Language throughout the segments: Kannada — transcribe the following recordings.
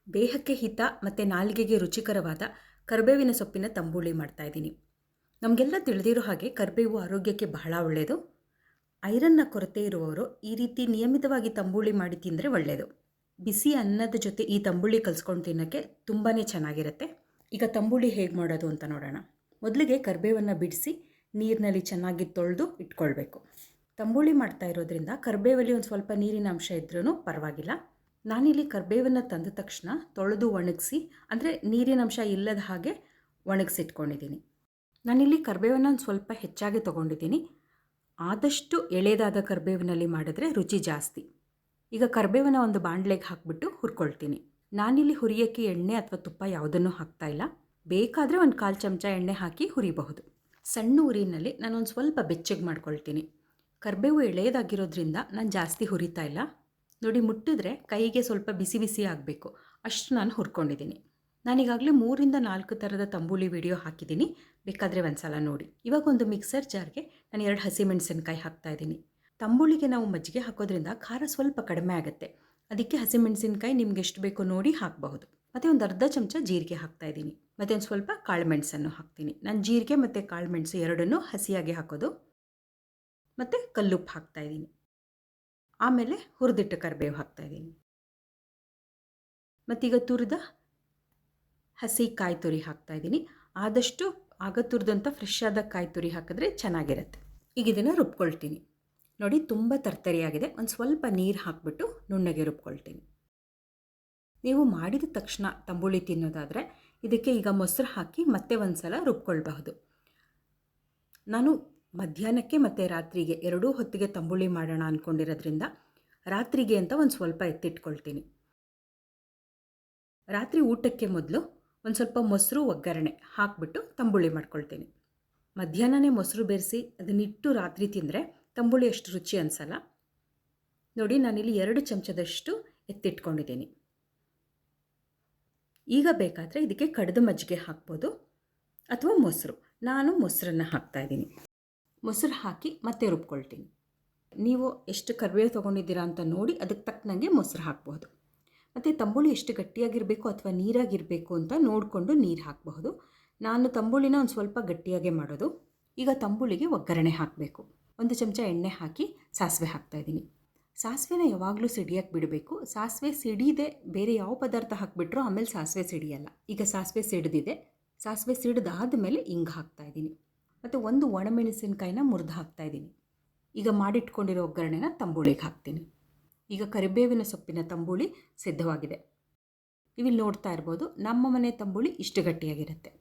ದೇಹಕ್ಕೆ ಹಿತ ಮತ್ತು ನಾಲಿಗೆಗೆ ರುಚಿಕರವಾದ ಕರಿಬೇವಿನ ಸೊಪ್ಪಿನ ತಂಬುಳಿ ಮಾಡ್ತಾಯಿದ್ದೀನಿ. ನಮಗೆಲ್ಲ ತಿಳಿದಿರೋ ಹಾಗೆ ಕರಿಬೇವು ಆರೋಗ್ಯಕ್ಕೆ ಬಹಳ ಒಳ್ಳೆಯದು. ಐರನ್ನ ಕೊರತೆ ಇರುವವರು ಈ ರೀತಿ ನಿಯಮಿತವಾಗಿ ತಂಬುಳಿ ಮಾಡಿ ತಿಂದರೆ ಒಳ್ಳೆಯದು. ಬಿಸಿ ಅನ್ನದ ಜೊತೆ ಈ ತಂಬುಳಿ ಕಲಿಸ್ಕೊಂಡು ತಿನ್ನೋಕ್ಕೆ ತುಂಬಾ ಚೆನ್ನಾಗಿರುತ್ತೆ. ಈಗ ತಂಬುಳಿ ಹೇಗೆ ಮಾಡೋದು ಅಂತ ನೋಡೋಣ. ಮೊದಲಿಗೆ ಕರಿಬೇವನ್ನು ಬಿಡಿಸಿ ನೀರಿನಲ್ಲಿ ಚೆನ್ನಾಗಿ ತೊಳೆದು ಇಟ್ಕೊಳ್ಬೇಕು. ತಂಬುಳಿ ಮಾಡ್ತಾ ಇರೋದ್ರಿಂದ ಕರಿಬೇವಲ್ಲಿ ಒಂದು ಸ್ವಲ್ಪ ನೀರಿನ ಅಂಶ ಇದ್ರೂ ಪರವಾಗಿಲ್ಲ. ನಾನಿಲ್ಲಿ ಕರಿಬೇವನ್ನು ತಂದ ತಕ್ಷಣ ತೊಳೆದು ಒಣಗಿಸಿ, ಅಂದರೆ ನೀರಿನ ಅಂಶ ಇಲ್ಲದ ಹಾಗೆ ಒಣಗಿಸಿಟ್ಕೊಂಡಿದ್ದೀನಿ. ನಾನಿಲ್ಲಿ ಕರಿಬೇವನ್ನು ಒಂದು ಸ್ವಲ್ಪ ಹೆಚ್ಚಾಗಿ ತೊಗೊಂಡಿದ್ದೀನಿ. ಆದಷ್ಟು ಎಳೆದಾದ ಕರಿಬೇವಿನಲ್ಲಿ ಮಾಡಿದ್ರೆ ರುಚಿ ಜಾಸ್ತಿ. ಈಗ ಕರಿಬೇವನ್ನು ಒಂದು ಬಾಣಲೆಗೆ ಹಾಕಿಬಿಟ್ಟು ಹುರ್ಕೊಳ್ತೀನಿ. ನಾನಿಲ್ಲಿ ಹುರಿಯೋಕ್ಕೆ ಎಣ್ಣೆ ಅಥವಾ ತುಪ್ಪ ಯಾವುದನ್ನು ಹಾಕ್ತಾಯಿಲ್ಲ. ಬೇಕಾದರೆ ಒಂದು 1/4 ಚಮಚ ಎಣ್ಣೆ ಹಾಕಿ ಹುರಿಬಹುದು. ಸಣ್ಣ ಉರಿನಲ್ಲಿ ನಾನೊಂದು ಸ್ವಲ್ಪ ಬೆಚ್ಚಗೆ ಮಾಡ್ಕೊಳ್ತೀನಿ. ಕರಿಬೇವು ಎಳೆಯದಾಗಿರೋದ್ರಿಂದ ನಾನು ಜಾಸ್ತಿ ಹುರಿತಾ ಇಲ್ಲ. ನೋಡಿ, ಮುಟ್ಟಿದ್ರೆ ಕೈಗೆ ಸ್ವಲ್ಪ ಬಿಸಿ ಬಿಸಿ ಆಗಬೇಕು, ಅಷ್ಟು ನಾನು ಹುರ್ಕೊಂಡಿದ್ದೀನಿ. ನಾನೀಗಾಗಲೇ 3ರಿಂದ 4 ಥರದ ತಂಬುಳಿ ವಿಡಿಯೋ ಹಾಕಿದ್ದೀನಿ, ಬೇಕಾದರೆ ಒಂದು ಸಲ ನೋಡಿ. ಇವಾಗ ಒಂದು ಮಿಕ್ಸರ್ ಜಾರ್ಗೆ ನಾನು 2 ಹಸಿಮೆಣಸಿನ್ಕಾಯಿ ಹಾಕ್ತಾಯಿದ್ದೀನಿ. ತಂಬುಳಿಗೆ ನಾವು ಮಜ್ಜಿಗೆ ಹಾಕೋದ್ರಿಂದ ಖಾರ ಸ್ವಲ್ಪ ಕಡಿಮೆ ಆಗುತ್ತೆ. ಅದಕ್ಕೆ ಹಸಿಮೆಣಸಿನ್ಕಾಯಿ ನಿಮ್ಗೆ ಎಷ್ಟು ಬೇಕೋ ನೋಡಿ ಹಾಕಬಹುದು. ಮತ್ತು ಒಂದು ಅರ್ಧ ಚಮಚ ಜೀರಿಗೆ ಹಾಕ್ತಾಯಿದ್ದೀನಿ. ಮತ್ತು ಒಂದು ಸ್ವಲ್ಪ ಕಾಳುಮೆಣಸನ್ನು ಹಾಕ್ತೀನಿ. ನಾನು ಜೀರಿಗೆ ಮತ್ತು ಕಾಳುಮೆಣಸು ಎರಡನ್ನೂ ಹಸಿಯಾಗಿ ಹಾಕೋದು. ಮತ್ತು ಕಲ್ಲುಪ್ಪು ಹಾಕ್ತಾಯಿದ್ದೀನಿ. ಆಮೇಲೆ ಹುರಿದಿಟ್ಟ ಕರಿಬೇವು ಹಾಕ್ತಾಯಿದ್ದೀನಿ. ಮತ್ತೀಗ ತುರಿದ ಹಸಿ ಕಾಯಿ ತುರಿ ಹಾಕ್ತಾಯಿದ್ದೀನಿ. ಆದಷ್ಟು ಆಗ ತುರಿದಂಥ ಫ್ರೆಶ್ ಆದ ಕಾಯಿ ತುರಿ ಹಾಕಿದ್ರೆ ಚೆನ್ನಾಗಿರುತ್ತೆ. ಈಗ ಇದನ್ನು ರುಬ್ಕೊಳ್ತೀನಿ. ನೋಡಿ, ತುಂಬ ತರ್ತರಿಯಾಗಿದೆ. ಒಂದು ಸ್ವಲ್ಪ ನೀರು ಹಾಕಿಬಿಟ್ಟು ನುಣ್ಣಗೆ ರುಬ್ಕೊಳ್ತೀನಿ. ನೀವು ಮಾಡಿದ ತಕ್ಷಣ ತಂಬುಳಿ ತಿನ್ನೋದಾದರೆ ಇದಕ್ಕೆ ಈಗ ಮೊಸರು ಹಾಕಿ ಮತ್ತೆ ಒಂದು ಸಲ ರುಬ್ಕೊಳ್ಬಹುದು. ನಾನು ಮಧ್ಯಾಹ್ನಕ್ಕೆ ಮತ್ತು ರಾತ್ರಿಗೆ ಎರಡೂ ಹೊತ್ತಿಗೆ ತಂಬುಳಿ ಮಾಡೋಣ ಅಂದ್ಕೊಂಡಿರೋದ್ರಿಂದ ರಾತ್ರಿಗೆ ಅಂತ ಒಂದು ಸ್ವಲ್ಪ ಎತ್ತಿಟ್ಕೊಳ್ತೀನಿ. ರಾತ್ರಿ ಊಟಕ್ಕೆ ಮೊದಲು ಒಂದು ಸ್ವಲ್ಪ ಮೊಸರು ಒಗ್ಗರಣೆ ಹಾಕಿಬಿಟ್ಟು ತಂಬುಳಿ ಮಾಡ್ಕೊಳ್ತೀನಿ. ಮಧ್ಯಾಹ್ನನೇ ಮೊಸರು ಬೆರೆಸಿ ಅದನ್ನಿಟ್ಟು ರಾತ್ರಿ ತಿಂದರೆ ತಂಬುಳಿ ಅಷ್ಟು ರುಚಿ ಅನಿಸಲ್ಲ. ನೋಡಿ, ನಾನಿಲ್ಲಿ 2 ಚಮಚದಷ್ಟು ಎತ್ತಿಟ್ಕೊಂಡಿದ್ದೀನಿ. ಈಗ ಬೇಕಾದರೆ ಇದಕ್ಕೆ ಕಡಿದ ಮಜ್ಜಿಗೆ ಹಾಕ್ಬೋದು ಅಥವಾ ಮೊಸರು. ನಾನು ಮೊಸರನ್ನು ಹಾಕ್ತಾಯಿದ್ದೀನಿ. ಮೊಸರು ಹಾಕಿ ಮತ್ತೆ ರುಬ್ಕೊಳ್ತೀನಿ. ನೀವು ಎಷ್ಟು ಕರಿಬೇವು ತೊಗೊಂಡಿದ್ದೀರಾ ಅಂತ ನೋಡಿ ಅದಕ್ಕೆ ತಕ್ಕನಂಗೆ ಮೊಸರು ಹಾಕ್ಬಹುದು. ಮತ್ತು ತಂಬುಳಿ ಎಷ್ಟು ಗಟ್ಟಿಯಾಗಿರಬೇಕು ಅಥವಾ ನೀರಾಗಿರಬೇಕು ಅಂತ ನೋಡಿಕೊಂಡು ನೀರು ಹಾಕಬಹುದು. ನಾನು ತಂಬುಳಿನ ಒಂದು ಸ್ವಲ್ಪ ಗಟ್ಟಿಯಾಗೆ ಮಾಡೋದು. ಈಗ ತಂಬುಳಿಗೆ ಒಗ್ಗರಣೆ ಹಾಕಬೇಕು. 1 ಚಮಚ ಎಣ್ಣೆ ಹಾಕಿ ಸಾಸಿವೆ ಹಾಕ್ತಾಯಿದ್ದೀನಿ. ಸಾಸಿವೆನ ಯಾವಾಗಲೂ ಸಿಡಿಯೋಕ್ಕೆ ಬಿಡಬೇಕು. ಸಾಸಿವೆ ಸಿಡಿದೆ ಬೇರೆ ಯಾವ ಪದಾರ್ಥ ಹಾಕಿಬಿಟ್ರೂ ಆಮೇಲೆ ಸಾಸಿವೆ ಸಿಡಿಯಲ್ಲ. ಈಗ ಸಾಸಿವೆ ಸಿಡಿದಿದೆ. ಸಾಸಿವೆ ಸಿಡಿದಾದ ಮೇಲೆ ಹಿಂಗೆ ಹಾಕ್ತಾಯಿದ್ದೀನಿ. ಮತ್ತು 1 ಒಣಮೆಣಸಿನ್ಕಾಯಿನ ಮುರಿದು ಹಾಕ್ತಾಯಿದ್ದೀನಿ. ಈಗ ಮಾಡಿಟ್ಕೊಂಡಿರೋ ಒಗ್ಗರಣೆನ ತಂಬುಳಿಗೆ ಹಾಕ್ತೀನಿ. ಈಗ ಕರಿಬೇವಿನ ಸೊಪ್ಪಿನ ತಂಬುಳಿ ಸಿದ್ಧವಾಗಿದೆ. ನೀವಿಲ್ಲಿ ನೋಡ್ತಾ ಇರ್ಬೋದು, ನಮ್ಮ ಮನೆ ತಂಬುಳಿ ಇಷ್ಟು ಗಟ್ಟಿಯಾಗಿರುತ್ತೆ.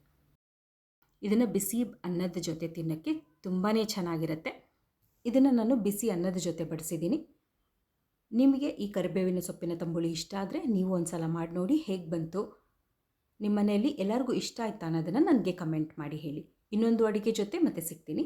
ಇದನ್ನು ಬಿಸಿ ಅನ್ನದ ಜೊತೆ ತಿನ್ನೋಕ್ಕೆ ತುಂಬಾ ಚೆನ್ನಾಗಿರುತ್ತೆ. ಇದನ್ನು ನಾನು ಬಿಸಿ ಅನ್ನದ ಜೊತೆ ಬಡಿಸಿದ್ದೀನಿ. ನಿಮಗೆ ಈ ಕರಿಬೇವಿನ ಸೊಪ್ಪಿನ ತಂಬುಳಿ ಇಷ್ಟ ಆದರೆ ನೀವು ಒಂದು ಸಲ ಮಾಡಿ ನೋಡಿ, ಹೇಗೆ ಬಂತು, ನಿಮ್ಮ ಮನೆಯಲ್ಲಿ ಎಲ್ಲರಿಗೂ ಇಷ್ಟ ಆಯ್ತಾ ಅನ್ನೋದನ್ನು ನನಗೆ ಕಮೆಂಟ್ ಮಾಡಿ ಹೇಳಿ. ಇನ್ನೊಂದು ಅಡುಗೆ ಜೊತೆ ಮತ್ತೆ ಸಿಗ್ತೀನಿ.